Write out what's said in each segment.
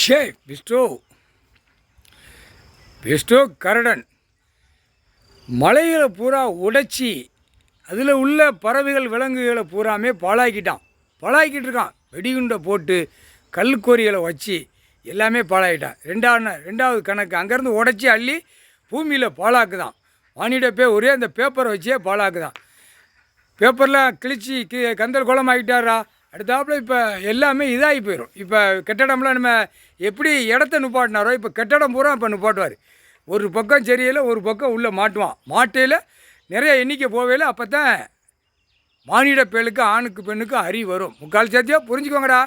ஷே விஸ்டோ விஸ்டோ கரடன் மலைகளை பூரா உடைச்சி அதில் உள்ள பறவைகள் விலங்குகளை பூராமே பாழாக்கிட்டு இருக்கான். வெடிகுண்டை போட்டு கல்கோரிகளை வச்சு எல்லாமே பாழாக்கிட்டான். ரெண்டாவது கணக்கு அங்கேருந்து உடைச்சி அள்ளி பூமியில் பாழாக்குதான். வானிடப்பே ஒரே அந்த பேப்பரை வச்சே பாழாக்குதான். பேப்பர்லாம் கிழிச்சி கந்தல் குளம் ஆகிட்டாரா. அடுத்தாப்புல இப்போ எல்லாமே இதாகி போயிடும். இப்போ கட்டடம்லாம் நம்ம எப்படி இடத்த நுப்பாட்டினாரோ இப்போ கட்டடம் பூரா இப்போ நுப்பாட்டுவார். ஒரு பக்கம் சரியில்லை, ஒரு பக்கம் உள்ளே மாட்டுவான். மாட்டையில் நிறைய எண்ணிக்கை போவையில் அப்போ தான் மானிட பேளுக்கு ஆணுக்கு பெண்ணுக்கு அறிவு வரும். முக்கால் சத்தியாக புரிஞ்சுக்கோங்கடா.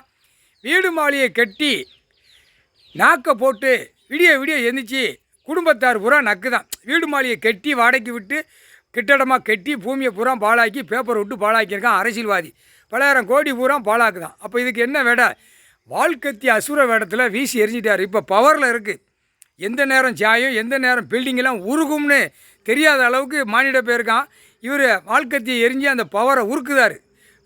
வீடு மாளிகையை கட்டி நாக்கை போட்டு விடிய எந்திரிச்சு குடும்பத்தார் பூரா நக்கு தான். வீடு மாளிகையை கட்டி வாடகைக்கு விட்டு கட்டடமாக கட்டி பூமியை பூரா பாழாக்கி பேப்பரை விட்டு பாழாக்கியிருக்கான் அரசியல்வாதி. பலாயிரம் கோடி பூரா பாழாக்குதான். அப்போ இதுக்கு என்ன வேடை? வாழ்க்கத்தி அசுர வேடத்தில் வீசி எரிஞ்சிட்டார். இப்போ பவரில் இருக்குது. எந்த நேரம் சாயம், எந்த நேரம் பில்டிங்கெல்லாம் உருகும்னு தெரியாத அளவுக்கு மானிட போயிருக்கான். இவர் வாழ்க்கத்தியை எரிஞ்சு அந்த பவரை உருக்குதார்,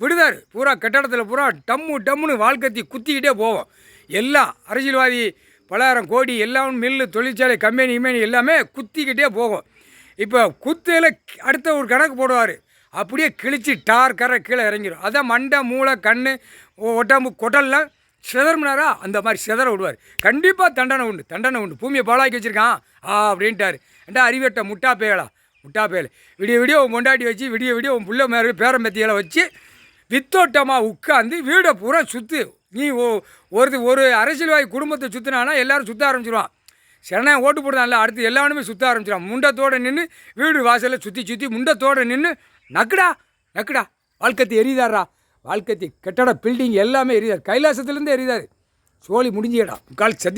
விடுதார். பூரா கட்டடத்தில் பூரா டம்முன்னு வாழ்க்கத்தி குத்திக்கிட்டே போவோம். எல்லாம் அரசியல்வாதி பலாயிரம் கோடி எல்லாம் மில்லு தொழிற்சாலை கம்பெனி எல்லாமே குத்திக்கிட்டே போகும். இப்போ குத்தையில் அடுத்த ஒரு கணக்கு போடுவார். அப்படியே கிழிச்சி கரை கீழே இறங்கிடும். அதான் மண்டை மூளை கண் ஒட்டாம்பு கொட்டல்லாம் சிதறுனாரா அந்த மாதிரி சிதற விடுவார். கண்டிப்பாக தண்டனை உண்டு. பூமியை பாழாக்கி வச்சுருக்கான் அப்படின்ட்டார். ஏண்டா அறிவட்ட முட்டா பேயலை விடிய உன் பொண்டாட்டி வச்சு விடிய உன் புள்ள மேலே பேரம்பத்திகளை வச்சு வித்தோட்டமாக உட்காந்து வீடை பூரா சுற்று. நீ ஒரு அரசியல்வாதி குடும்பத்தை சுற்றினானா எல்லோரும் சுற்ற ஆரம்பிச்சிடுவான். சரணா ஓட்டு போடுதான்ல, அடுத்து எல்லாருமே சுற்ற ஆரம்பிச்சிடும். முண்டத்தோடு நின்று வீடு வாசலில் சுற்றி முண்டத்தோடு நின்று நக்குடா வாழ்க்கத்தை எரிதாரா. வாழ்க்கத்தை கட்டட பில்டிங் எல்லாமே எரிதார். கைலாசத்துலேருந்து எரிதார். சோழி முடிஞ்சிடா. முக்கால் சத்தியம்.